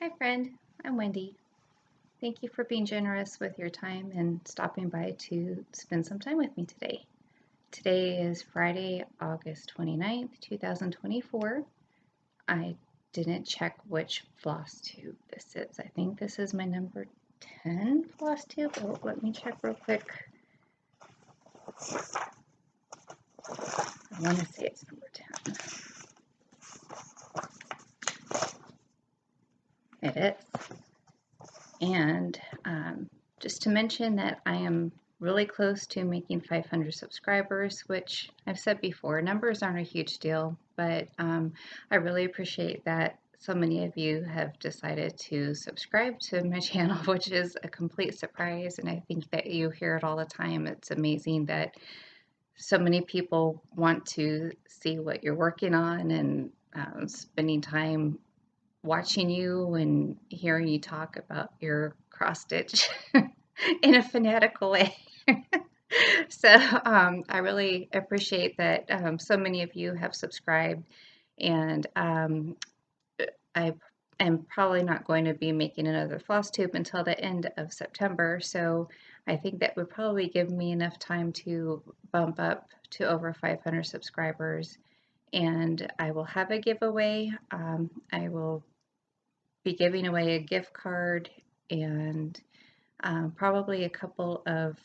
Hi friend, I'm Wendy. Thank you for being generous with your time and stopping by to spend some time with me today. Today is Friday, August 29th, 2024. I didn't check which floss tube this is. I think this is my number 10 floss tube. Oh, let me check real quick. I want to say it's number 10. It is. And just to mention that I am really close to making 500 subscribers, which I've said before, numbers aren't a huge deal, but I really appreciate that so many of you have decided to subscribe to my channel, which is a complete surprise, and I think that you hear it all the time. It's amazing that so many people want to see what you're working on and spending time watching you and hearing you talk about your cross stitch in a fanatical way. So I really appreciate that so many of you have subscribed, and I am probably not going to be making another floss tube until the end of September, so I think that would probably give me enough time to bump up to over 500 subscribers, and I will have a giveaway. I will be giving away a gift card and probably a couple of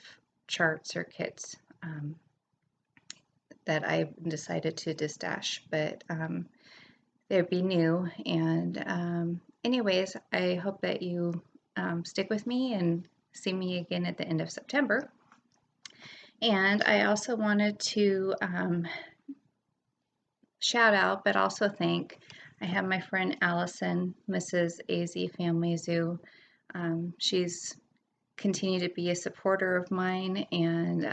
charts or kits that I decided to distash, but they'd be new. And anyways, I hope that you stick with me and see me again at the end of September. And I also wanted to shout out, but also thank. I have my friend Allison, Mrs. AZ Family Zoo. She's continued to be a supporter of mine, and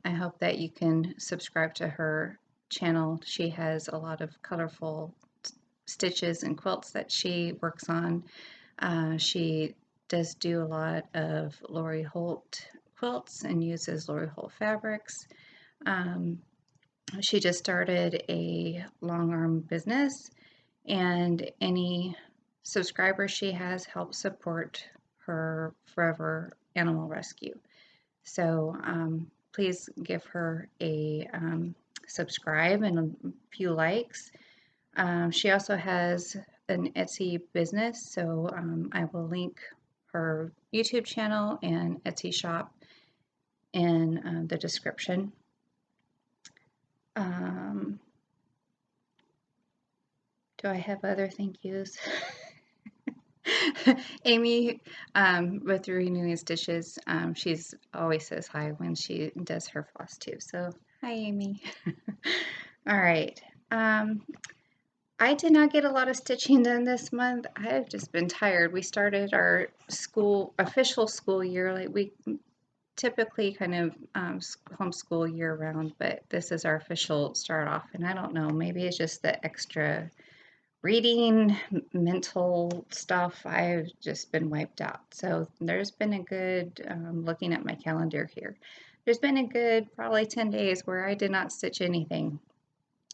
I hope that you can subscribe to her channel. She has a lot of colorful stitches and quilts that she works on. She does do a lot of Lori Holt quilts and uses Lori Holt fabrics. She just started a long arm business, and any subscribers she has help support her forever animal rescue. So please give her a subscribe and a few likes. She also has an Etsy business, so I will link her YouTube channel and Etsy shop in the description. Do I have other thank yous? Amy with Renewing Stitches, she's always says hi when she does her floss too. So hi, Amy. All right. I did not get a lot of stitching done this month. I've just been tired. We started our official school year. Like we typically kind of homeschool year round, but this is our official start off. And I don't know, maybe it's just the extra reading, mental stuff. I've just been wiped out. So there's been a good, looking at my calendar here, there's been a good probably 10 days where I did not stitch anything.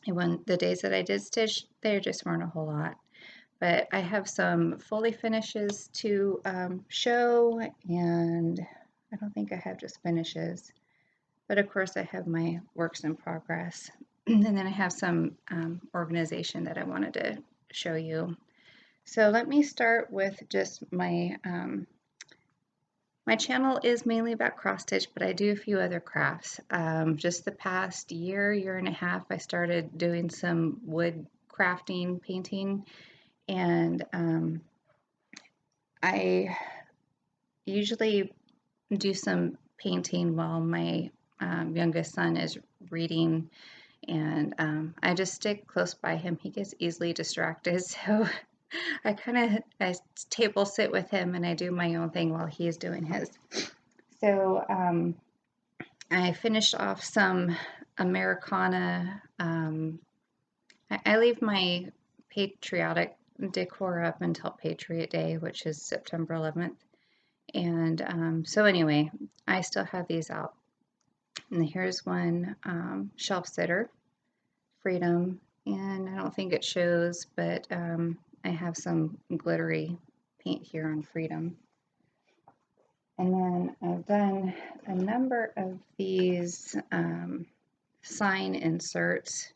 And when the days that I did stitch, there just weren't a whole lot. But I have some fully finishes to show, and I don't think I have just finishes. But of course I have my works in progress. And then I have some organization that I wanted to show you. So let me start with just my channel is mainly about cross stitch, but I do a few other crafts. Just the past year and a half, I started doing some wood crafting, painting, and I usually do some painting while my youngest son is reading, and I just stick close by him. He gets easily distracted, so I table sit with him and I do my own thing while he is doing his. So I finished off some Americana. I leave my patriotic decor up until Patriot Day, which is September 11th. And so anyway, I still have these out. And here's one, Shelf Sitter, Freedom, and I don't think it shows, but I have some glittery paint here on Freedom. And then I've done a number of these sign inserts.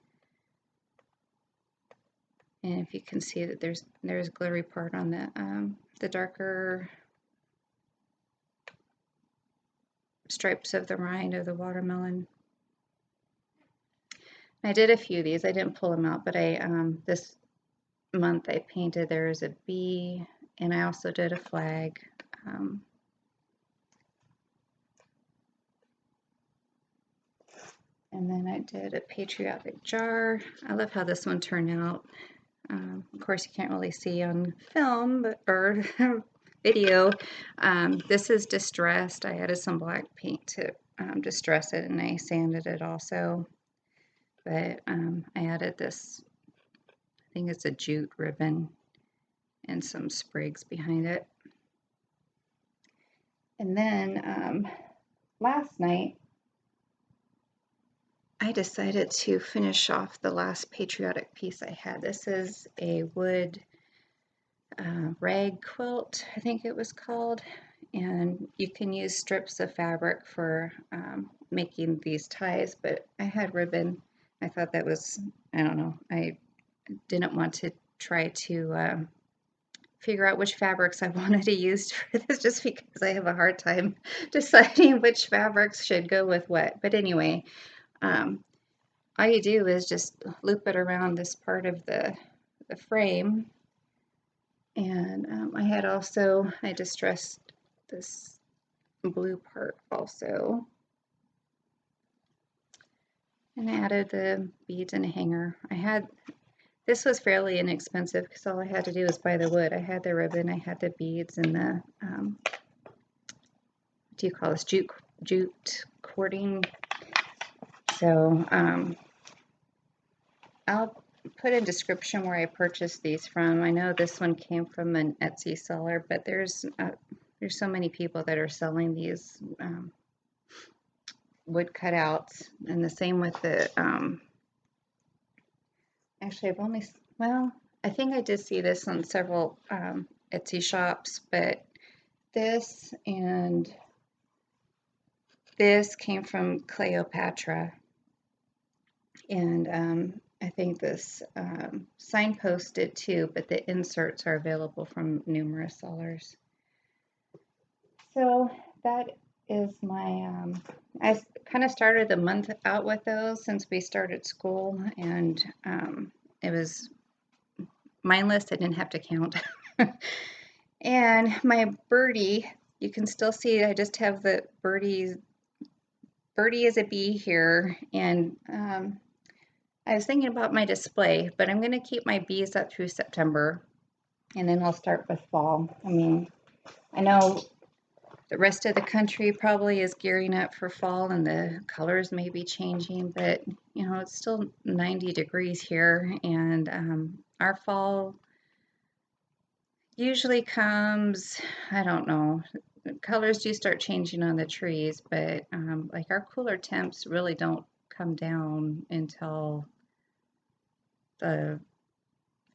And if you can see that there's a glittery part on the darker stripes of the rind of the watermelon. I did a few of these. I didn't pull them out, but I this month I painted, there's a bee, and I also did a flag. And then I did a patriotic jar. I love how this one turned out. Of course, you can't really see on film or video. This is distressed. I added some black paint to distress it, and I sanded it also. But I added this, I think it's a jute ribbon, and some sprigs behind it. And then last night, I decided to finish off the last patriotic piece I had. This is a wood rag quilt, I think it was called, and you can use strips of fabric for making these ties, but I had ribbon. I thought that was, I don't know, I didn't want to try to figure out which fabrics I wanted to use for this, just because I have a hard time deciding which fabrics should go with what. But anyway, all you do is just loop it around this part of the frame. And I distressed this blue part also. And I added the beads and a hanger. This was fairly inexpensive because all I had to do was buy the wood. I had the ribbon, I had the beads, and the, what do you call this, jute cording. So I'll put in description where I purchased these from. I know this one came from an Etsy seller, but there's so many people that are selling these wood cutouts, and the same with the actually I think I did see this on several Etsy shops, but this and this came from Cleopatra, and I think this Signpost did too, but the inserts are available from numerous sellers. So that is my, I kind of started the month out with those since we started school, and it was mindless. I didn't have to count. And my Birdie, you can still see I just have the Birdie is a bee here, and I was thinking about my display, but I'm going to keep my bees up through September, and then I'll start with fall. I mean, I know the rest of the country probably is gearing up for fall, and the colors may be changing, but you know, it's still 90 degrees here, and our fall usually comes, I don't know, colors do start changing on the trees, but like our cooler temps really don't come down until the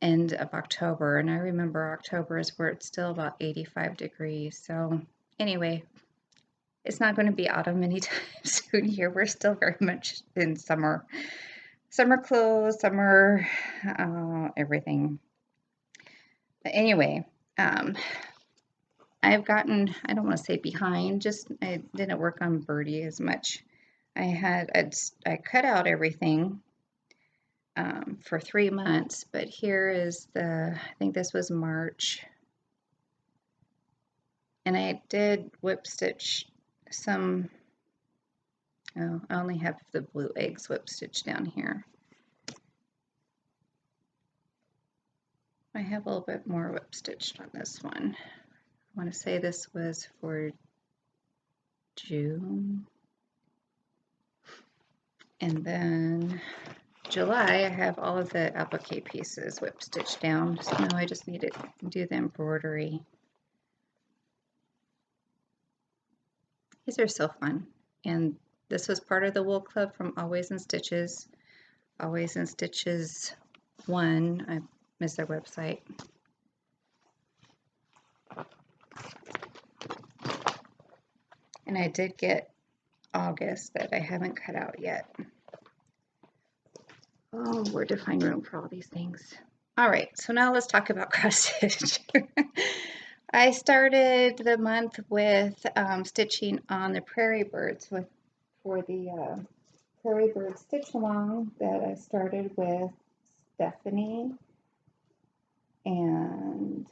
end of October, and I remember October is where it's still about 85 degrees. So anyway, it's not going to be autumn anytime soon here. We're still very much in summer clothes, summer everything. But anyway, I've gotten, I don't want to say behind, just I didn't work on Birdie as much. I cut out everything for 3 months, but here is I think this was March, and I did whip stitch some, I only have the blue eggs whip stitch down here. I have a little bit more whip stitched on this one. I want to say this was for June, and then July I have all of the applique pieces whip stitched down. So now I just need to do the embroidery. These are so fun, and this was part of the wool club from Always in Stitches. Always in Stitches 1, I missed their website. And I did get August that I haven't cut out yet. Oh, where to find room for all these things. All right, so now let's talk about cross stitch. I started the month with stitching on the Prairie Birds for the Prairie Bird stitch along that I started with Stephanie, and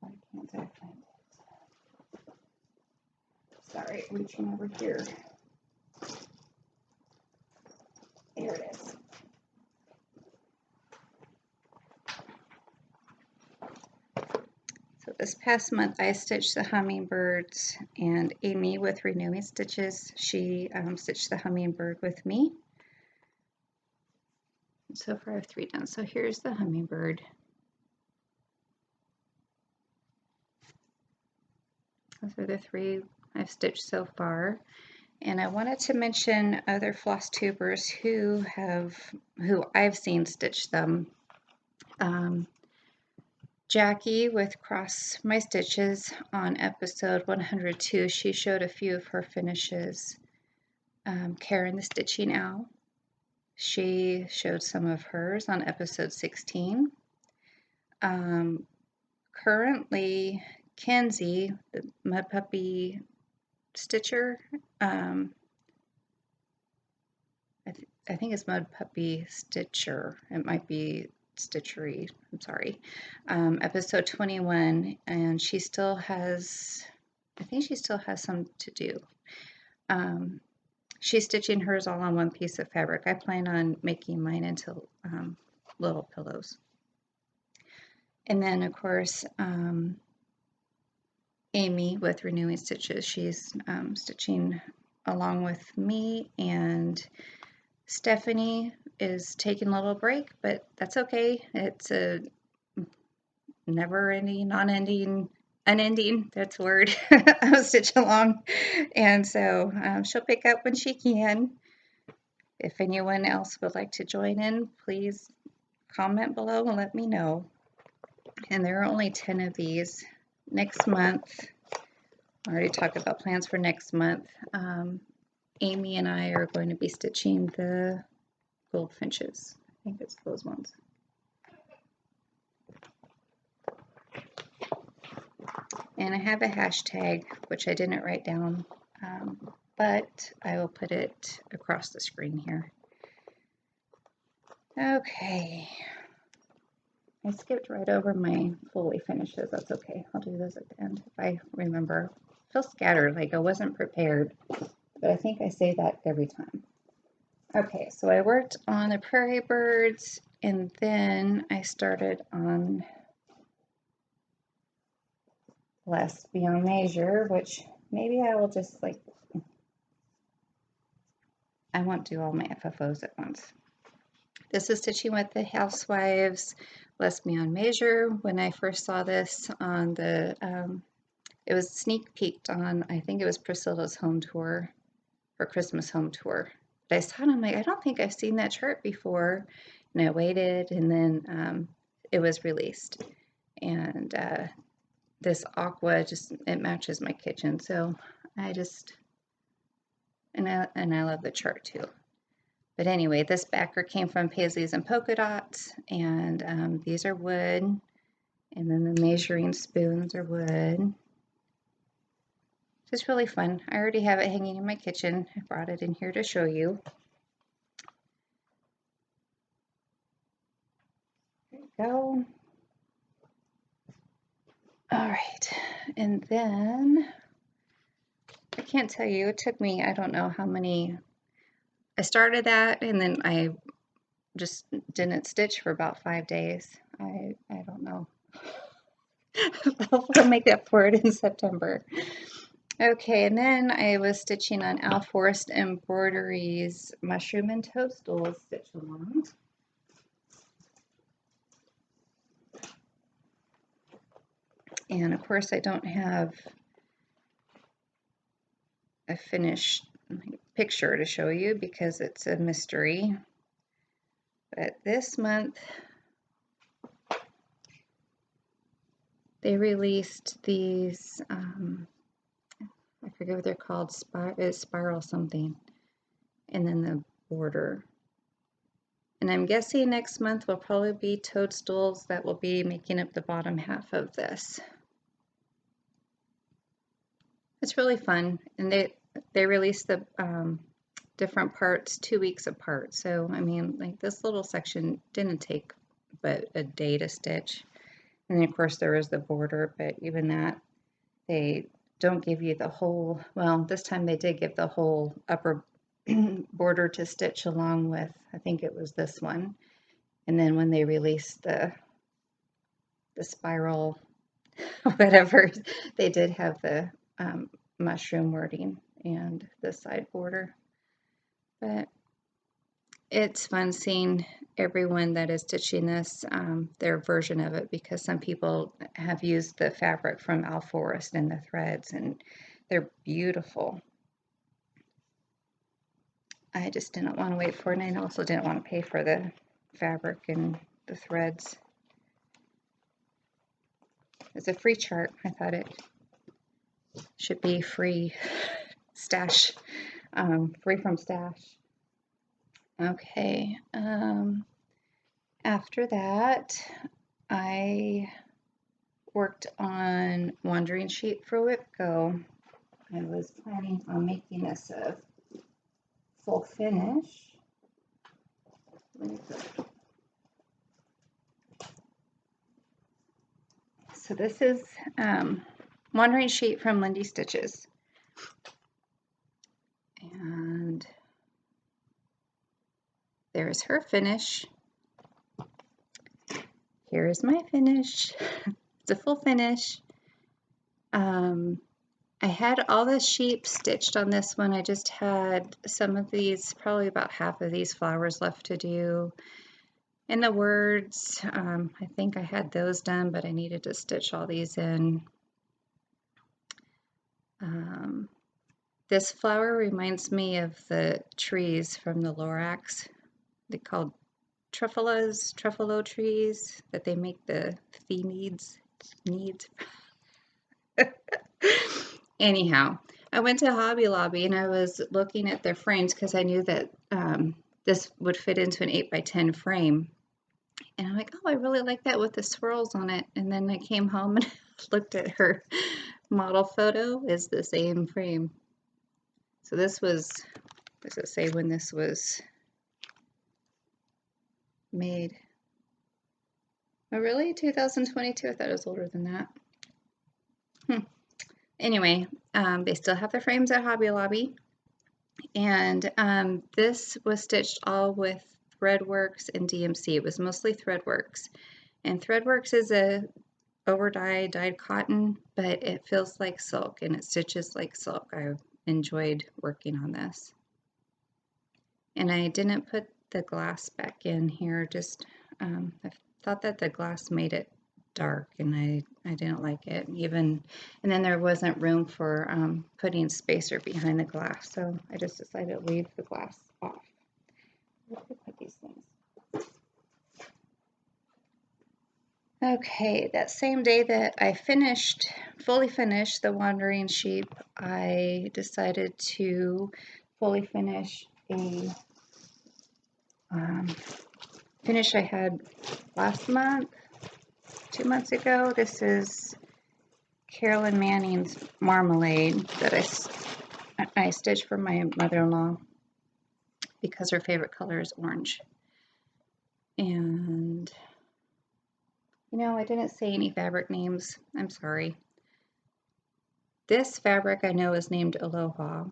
why can't I find it? Sorry, reaching over here. There it is. So this past month I stitched the hummingbirds, and Amy with Renewing Stitches, she stitched the hummingbird with me. And so far I have 3 done. So here's the hummingbird. Those are the 3 I've stitched so far. And I wanted to mention other floss tubers who I've seen stitch them. Jackie with Cross My Stitches on episode 102, she showed a few of her finishes. Karen the Stitching Owl, she showed some of hers on episode 16. Currently, Kenzie, the Mud Puppy Stitcher, I think it's Mud Puppy Stitcher. It might be Stitchery. I'm sorry. Episode 21, and she still has, I think she still has some to do. She's stitching hers all on one piece of fabric. I plan on making mine into little pillows. And then, of course, Amy with Renewing Stitches, she's stitching along with me, and Stephanie is taking a little break, but that's okay. It's a never-ending, unending, that's a word, stitch along. And so she'll pick up when she can. If anyone else would like to join in, please comment below and let me know. And there are only 10 of these. Next month, I already talked about plans for next month. Amy and I are going to be stitching the Goldfinches. I think it's those ones. And I have a hashtag, which I didn't write down, but I will put it across the screen here. Okay. I skipped right over my fully finishes. That's okay. I'll do those at the end if I remember. I feel scattered, like I wasn't prepared, but I think I say that every time. Okay, so I worked on the Prairie Birds, and then I started on Less Beyond Measure, which maybe I will just I won't do all my FFOs at once. This is stitching with the Housewives, Less Beyond Measure. When I first saw this on the, it was sneak peeked on, I think it was Priscilla's home tour, her Christmas home tour. But I saw it, I'm like, I don't think I've seen that chart before. And I waited, and then it was released. And this aqua, it matches my kitchen. So I just, and I love the chart too. But anyway, this backer came from Paisleys and Polka Dots, and these are wood, and then the measuring spoons are wood. It's really fun. I already have it hanging in my kitchen. I brought it in here to show you. There you go. All right, and then I can't tell you, it took me, I don't know how many, I started that and then I just didn't stitch for about 5 days. I don't know. I'll make up for it in September. Okay, and then I was stitching on Al Forrest Embroidery's Mushroom and Toadstools stitch along. And of course I don't have a finished picture to show you because it's a mystery. But this month they released these, I forget what they're called, spiral something, and then the border. And I'm guessing next month will probably be Toadstools that will be making up the bottom half of this. It's really fun, and they released the different parts 2 weeks apart. So I mean, like this little section didn't take but a day to stitch. And then of course there was the border, but even that, they don't give you the whole, well, this time they did give the whole upper border to stitch along with, I think it was this one. And then when they released the spiral, whatever, they did have the mushroom wording and the side border. But it's fun seeing everyone that is stitching this, their version of it, because some people have used the fabric from Alforest and the threads, and they're beautiful. I just didn't want to wait for it, and I also didn't want to pay for the fabric and the threads. It's a free chart. I thought it should be free stash, free from stash. Okay, after that, I worked on Wandering Sheep for Whip Go. I was planning on making this a full finish. So this is Wandering Sheep from Lindy Stitches. And there's her finish. Here is my finish. It's a full finish. I had all the sheep stitched on this one. I just had some of these, probably about half of these flowers left to do. And the words, I think I had those done, but I needed to stitch all these in. This flower reminds me of the trees from the Lorax. They're called truffalo trees that they make the needs. Anyhow, I went to Hobby Lobby and I was looking at their frames because I knew that this would fit into an 8x10 frame. And I'm like, oh, I really like that with the swirls on it. And then I came home and looked at her model photo. Is the same frame. So this was, does it say when this was made? Oh, really? 2022? I thought it was older than that. Anyway, they still have the frames at Hobby Lobby. And this was stitched all with Threadworks and DMC. It was mostly Threadworks. And Threadworks is a dyed cotton, but it feels like silk and it stitches like silk. I enjoyed working on this. And I didn't put the glass back in here, just I thought that the glass made it dark and I didn't like it even, and then there wasn't room for putting spacer behind the glass, so I just decided to leave the glass off. Where did I put these things? Okay, that same day that I fully finished the Wandering Sheep, I decided to fully finish a finish I had last month, 2 months ago. This is Carolyn Manning's Marmalade that I stitched for my mother-in-law because her favorite color is orange. And you know, I didn't say any fabric names. I'm sorry. This fabric I know is named Aloha,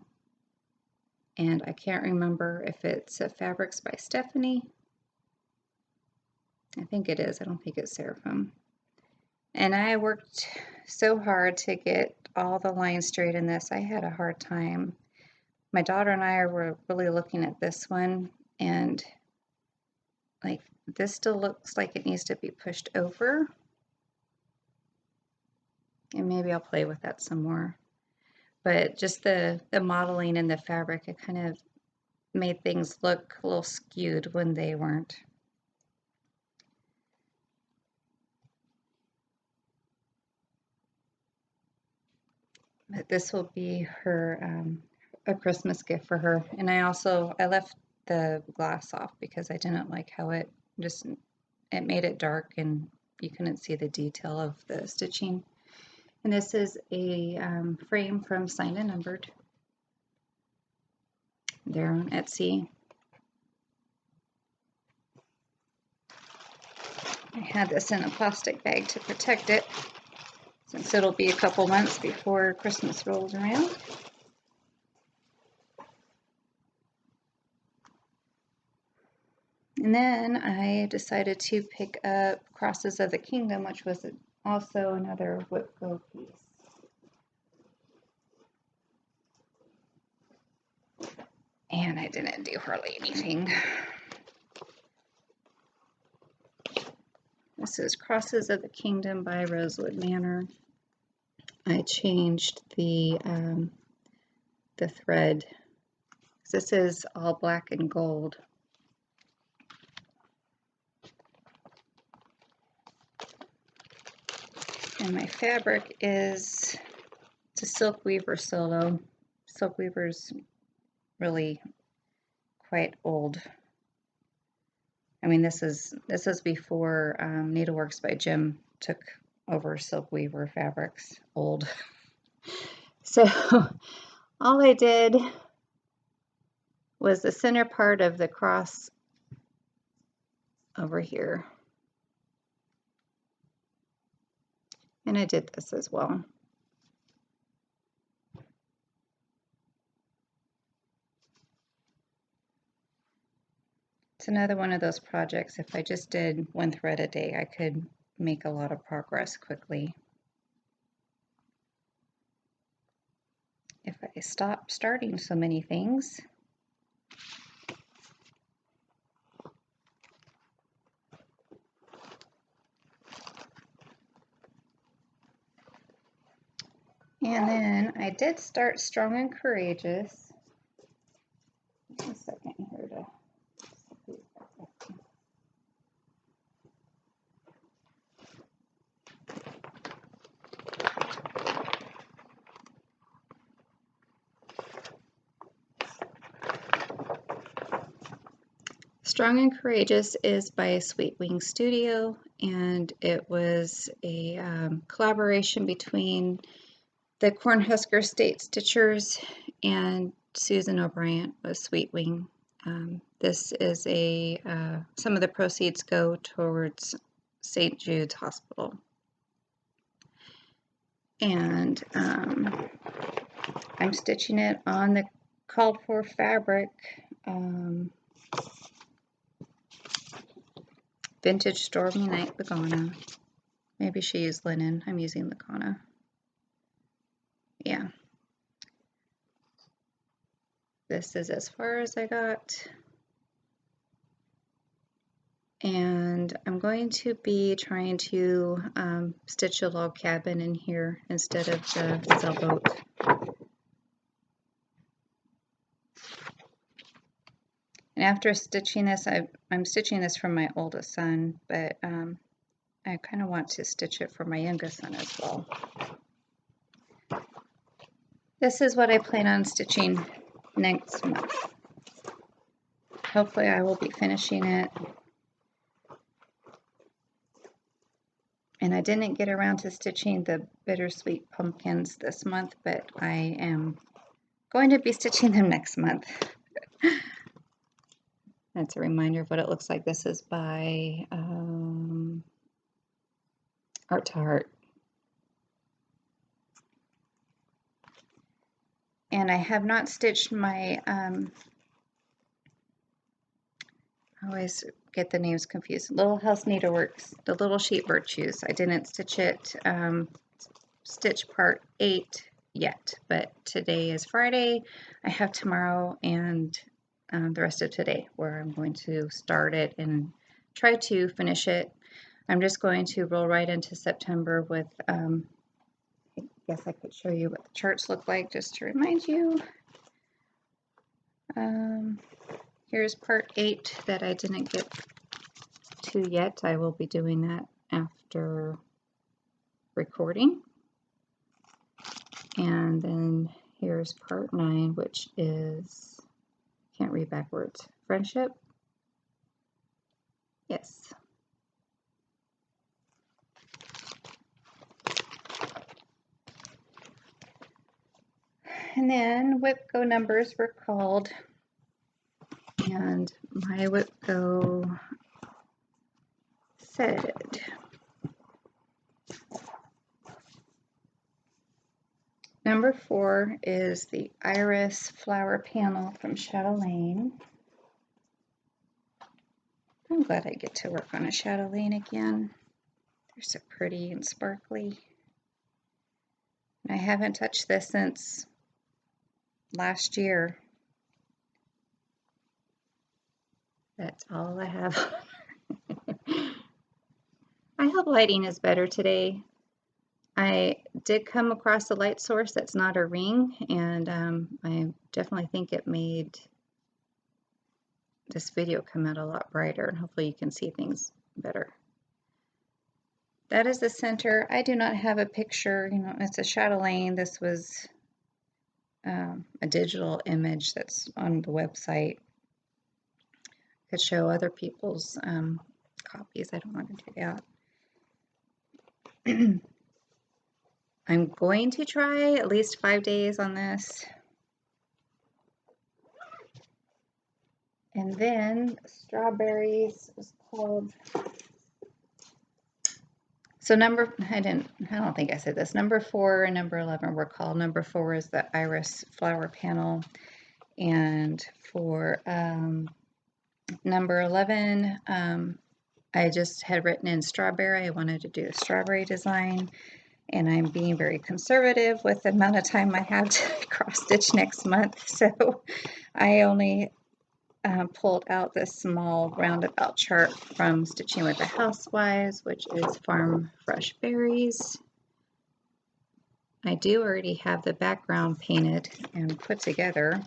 and I can't remember if it's a Fabrics by Stephanie. I think it is. I don't think it's Seraphim. And I worked so hard to get all the lines straight in this. I had a hard time. My daughter and I were really looking at this one, and like this still looks like it needs to be pushed over. And maybe I'll play with that some more. But just the modeling and the fabric, it kind of made things look a little skewed when they weren't. But this will be her a Christmas gift for her. And I left the glass off because I didn't like how it made it dark and you couldn't see the detail of the stitching. And this is a frame from Signed and Numbered. They're on Etsy. I had this in a plastic bag to protect it, since it'll be a couple months before Christmas rolls around. And then I decided to pick up Crosses of the Kingdom, which was also another whip go piece. And I didn't do hardly anything. This is Crosses of the Kingdom by Rosewood Manor. I changed the thread. This is all black and gold. And my fabric is a Silk Weaver Solo. Silk Weaver's really quite old. I mean, this is before Needleworks by Jim took over Silk Weaver fabrics. Old. So all I did was the center part of the cross over here. And I did this as well. It's another one of those projects, if I just did one thread a day, I could make a lot of progress quickly. If I stop starting so many things. And then I did start Strong and Courageous. Just a second here to Strong and Courageous is by Sweet Wing Studio, and it was a collaboration between the Cornhusker State Stitchers and Susan O'Brien with Sweet Wing. This is some of the proceeds go towards St. Jude's Hospital. And I'm stitching it on the called for fabric. Vintage Stormy Night Lagana. Maybe she used linen. I'm using Lagana. Yeah. This is as far as I got. And I'm going to be trying to stitch a log cabin in here instead of the sailboat. And after stitching this, I'm stitching this for my oldest son, but I kind of want to stitch it for my youngest son as well. This is what I plan on stitching next month. Hopefully I will be finishing it. And I didn't get around to stitching the Bittersweet pumpkins this month, but I am going to be stitching them next month. That's a reminder of what it looks like. This is by Art to Heart. And I have not stitched my, I always get the names confused, Little House Needleworks, the Little Sheep Virtues. I didn't stitch it, stitch part 8 yet, but today is Friday. I have tomorrow and the rest of today where I'm going to start it and try to finish it. I'm just going to roll right into September with, I guess I could show you what the charts look like just to remind you. Here's part 8 that I didn't get to yet. I will be doing that after recording. And then here's part 9, which is, can't read backwards, friendship. Yes. And then whip go numbers were called, and my whip go said, number 4 is the Iris flower panel from Chatelaine. I'm glad I get to work on a Chatelaine again. They're so pretty and sparkly. And I haven't touched this since last year. That's all I have. I hope lighting is better today. I did come across a light source that's not a ring, and I definitely think it made this video come out a lot brighter, and hopefully you can see things better. That is the center. I do not have a picture, you know, it's a Chatelaine. This was a digital image that's on the website. Could show other people's copies. I don't want to do that. I'm going to try at least 5 days on this. And then strawberries is called, so I don't think I said this. Number 4 and number 11 were called. Number 4 is the Iris flower panel. And for number 11, I just had written in strawberry. I wanted to do a strawberry design. And I'm being very conservative with the amount of time I have to cross stitch next month. So I only pulled out this small roundabout chart from Stitching with the Housewives, which is Farm Fresh Berries. I do already have the background painted and put together.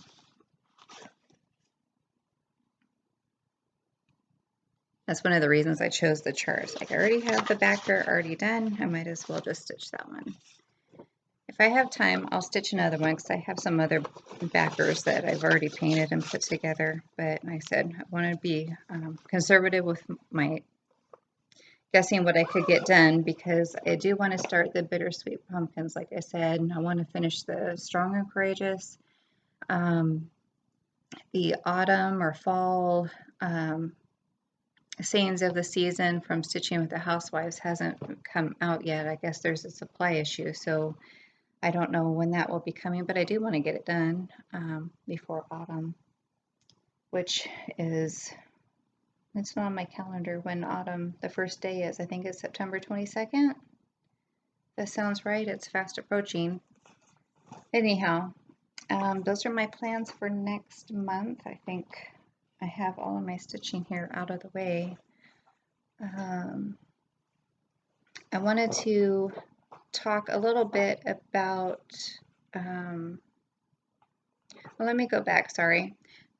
That's one of the reasons I chose the charts. Like I already have the backer already done. I might as well just stitch that one. If I have time, I'll stitch another one because I have some other backers that I've already painted and put together. But like I said, I want to be conservative with my guessing what I could get done because I do want to start the Bittersweet pumpkins, like I said. I want to finish the Strong and Courageous. The autumn or fall sayings of the season from Stitching with the Housewives hasn't come out yet. I guess there's a supply issue, so I don't know when that will be coming, but I do want to get it done before autumn, which is, it's not on my calendar when autumn, the first day is. I think it's September 22nd. That sounds right. It's fast approaching. Anyhow, those are my plans for next month. I think I have all of my stitching here out of the way. I wanted to talk a little bit about, well, let me go back, sorry.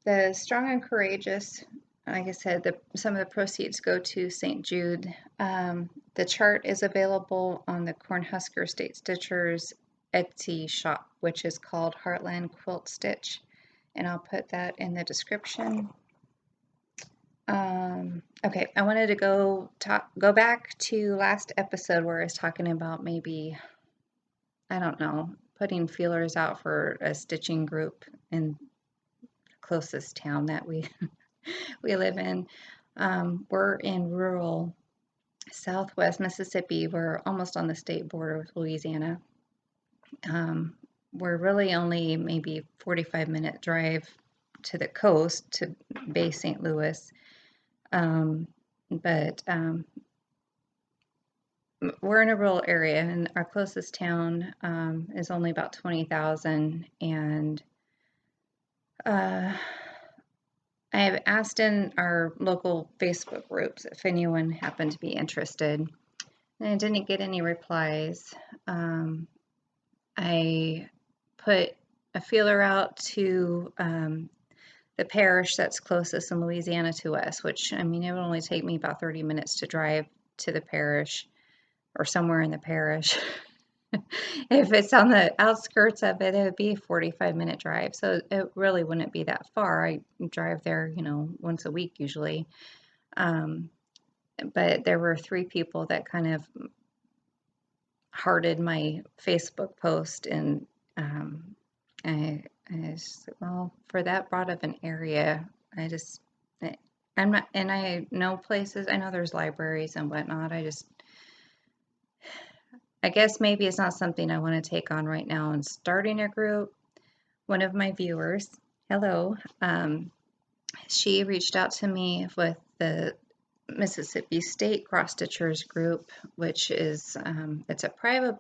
The Strong and Courageous, like I said, some of the proceeds go to St. Jude. The chart is available on the Cornhusker State Stitchers Etsy shop, which is called HeartlandQuiltStitch, and I'll put that in the description. Okay, I wanted to go back to last episode where I was talking about maybe, I don't know, putting feelers out for a stitching group in the closest town that we live in. We're in rural Southwest Mississippi. We're almost on the state border with Louisiana. We're really only maybe 45-minute drive to the coast to Bay St. Louis. But we're in a rural area, and our closest town is only about 20,000. And I have asked in our local Facebook groups if anyone happened to be interested, and I didn't get any replies. I put a feeler out to the parish that's closest in Louisiana to us, which, I mean, it would only take me about 30 minutes to drive to the parish or somewhere in the parish. If it's on the outskirts of it, it would be a 45-minute drive. So it really wouldn't be that far. I drive there, once a week usually. But there were 3 people that kind of hearted my Facebook post, and I just, well, for that broad of an area, I'm not, and I know places, I know there's libraries and whatnot. I guess maybe it's not something I want to take on right now and starting a group. One of my viewers, hello, she reached out to me with the Mississippi State Cross Stitchers group, which is, it's a private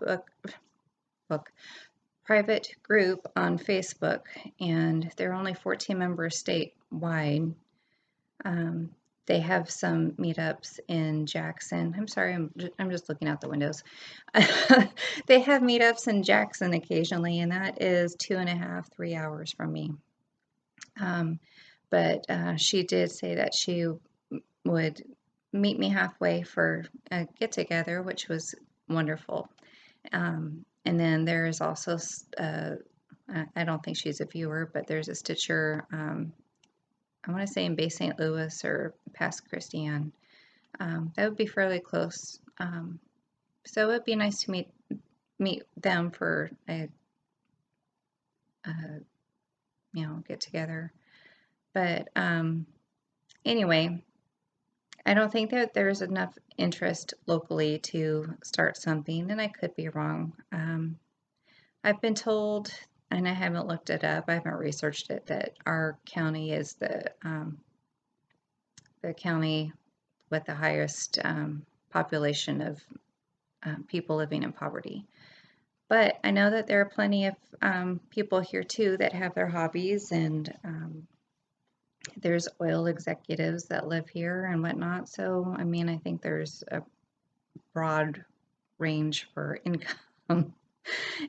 group on Facebook, and there are only 14 members statewide. They have some meetups in Jackson. I'm sorry, I'm just looking out the windows. They have meetups in Jackson occasionally, and that is 2.5, 3 hours from me. But she did say that she would meet me halfway for a get-together, which was wonderful. And then there is also, I don't think she's a viewer, but there's a stitcher, I want to say in Bay St. Louis or past Christiane. That would be fairly close. So it would be nice to meet them for a get together. But anyway, I don't think that there's enough interest locally to start something, and I could be wrong. I've been told, and I haven't looked it up, I haven't researched it, that our county is the county with the highest population of people living in poverty. But I know that there are plenty of people here too that have their hobbies, and there's oil executives that live here and whatnot. So, I mean, I think there's a broad range for income.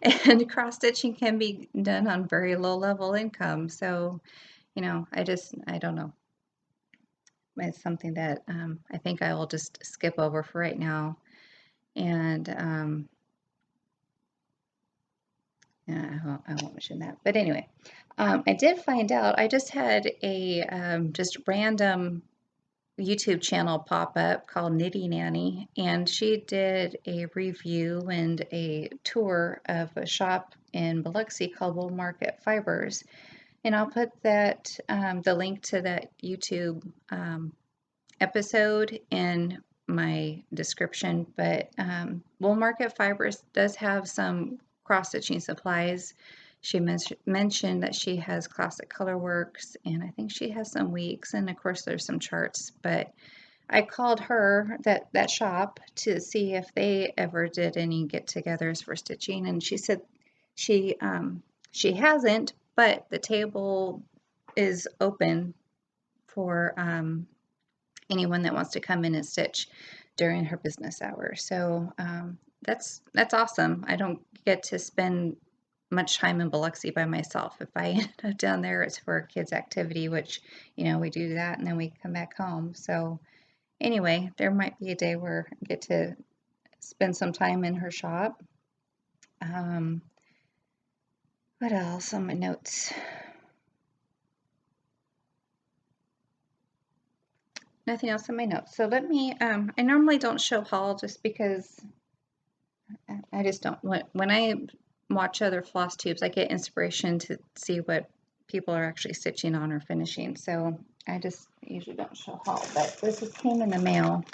And cross stitching can be done on very low level income. So, I don't know. It's something that I think I will just skip over for right now. And I won't mention that. But anyway, I did find out, I just had a just random YouTube channel pop up called Knitty Nanny, and she did a review and a tour of a shop in Biloxi called Wool Market Fibers. And I'll put that the link to that YouTube episode in my description. But Wool Market Fibers does have some cross-stitching supplies. She mentioned that she has Classic Colorworks, and I think she has some weeks, and of course there's some charts. But I called her, that shop, to see if they ever did any get-togethers for stitching, and she said she hasn't, but the table is open for anyone that wants to come in and stitch during her business hours. So that's awesome. I don't get to spend much time in Biloxi by myself. If I end up down there, it's for a kids' activity, which, we do that and then we come back home. So anyway, there might be a day where I get to spend some time in her shop. What else on my notes? Nothing else in my notes. So let me, I normally don't show haul just because I just don't. When I watch other floss tubes, I get inspiration to see what people are actually stitching on or finishing. So I just usually don't show haul, but this came in the mail.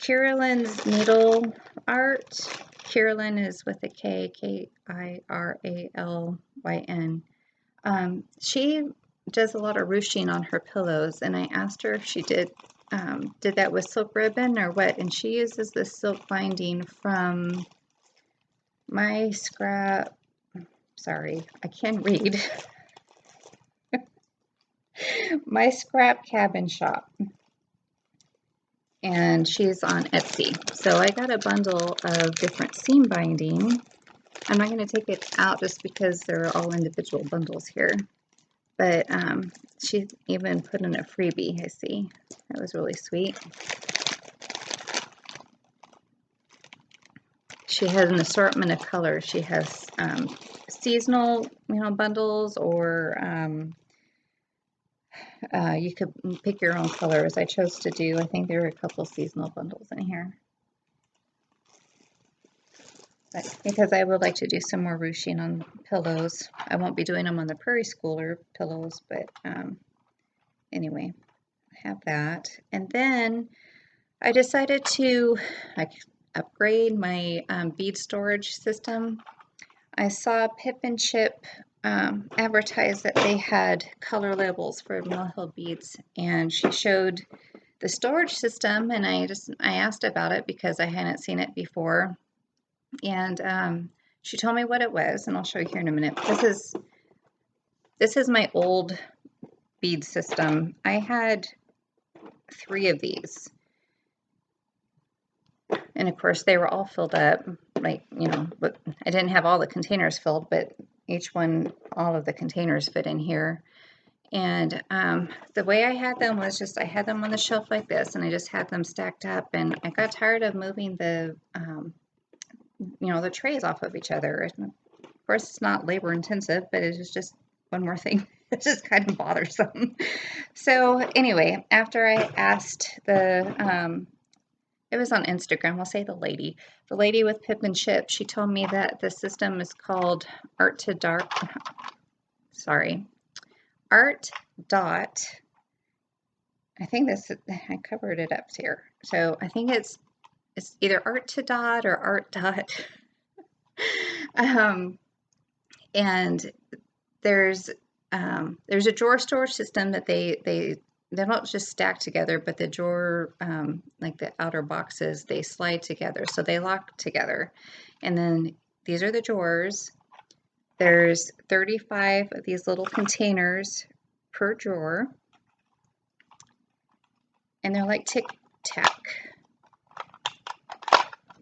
Kiralyns NeedleArts. Carolyn is with a K, Kiralyn. She does a lot of ruching on her pillows, and I asked her if she did that with silk ribbon or what, and she uses this silk binding from sorry, I can't read. MyScrapCabinShop, and she's on Etsy. So I got a bundle of different seam binding. I'm not going to take it out just because they're all individual bundles here. But she even put in a freebie, I see. That was really sweet. she has an assortment of colors. She has seasonal, bundles, or you could pick your own colors. I chose to do, I think there were a couple seasonal bundles in here. But because I would like to do some more ruching on pillows. I won't be doing them on the Prairie Schooler pillows, but anyway, I have that. And then I decided to upgrade my bead storage system. I saw Pip and Chip advertise that they had color labels for Mill Hill beads, and she showed the storage system, and I asked about it because I hadn't seen it before, and she told me what it was, and I'll show you here in a minute. This is my old bead system. I had 3 of these. And of course, they were all filled up, like, but I didn't have all the containers filled, but each one, all of the containers fit in here. And the way I had them was just, I had them on the shelf like this, and I just had them stacked up, and I got tired of moving the, the trays off of each other. And of course, it's not labor intensive, but it was just one more thing. It's just kind of bothersome. So anyway, after I asked the, it was on Instagram, I'll say the lady with Pip and Chip, she told me that the system is called Art Dot. I think I covered it up here. So I think it's either Art to Dot or Art Dot. And there's a drawer storage system that they don't just stack together, but the drawer, like the outer boxes, they slide together. So they lock together. And then these are the drawers. There's 35 of these little containers per drawer. And they're like Tic Tac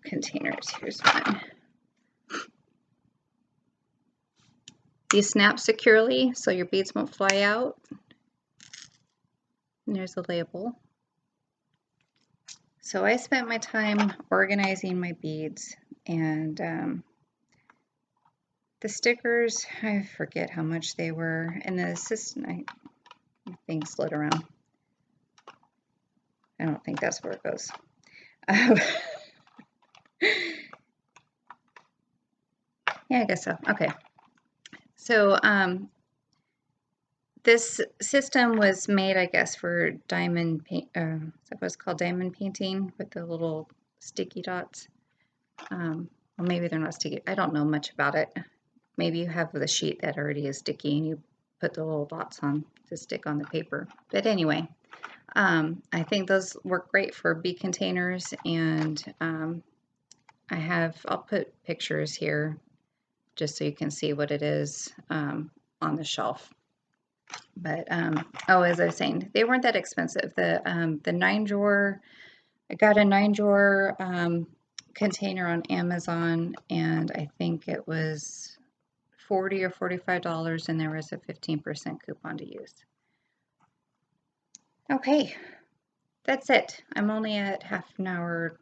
containers. Here's one. These snap securely so your beads won't fly out. And there's a label. So I spent my time organizing my beads, and the stickers, I forget how much they were, and the assistant, my thing slid around. I don't think that's where it goes. Yeah, I guess so. Okay. So this system was made, I guess, for diamond paint. That was called diamond painting with the little sticky dots. Well, maybe they're not sticky. I don't know much about it. Maybe you have the sheet that already is sticky and you put the little dots on to stick on the paper. But anyway, I think those work great for bead containers, and I'll put pictures here just so you can see what it is on the shelf. But as I was saying, they weren't that expensive. The 9-drawer, I got a 9-drawer container on Amazon, and I think it was $40 or $45, and there was a 15% coupon to use. Okay, that's it. I'm only at half an hour.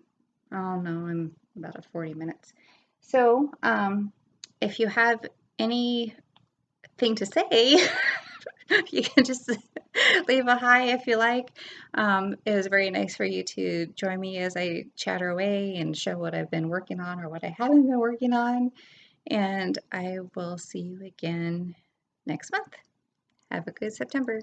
Oh no, I'm about at 40 minutes. So if you have anything to say, you can just leave a hi if you like. It was very nice for you to join me as I chatter away and show what I've been working on or what I haven't been working on. And I will see you again next month. Have a good September.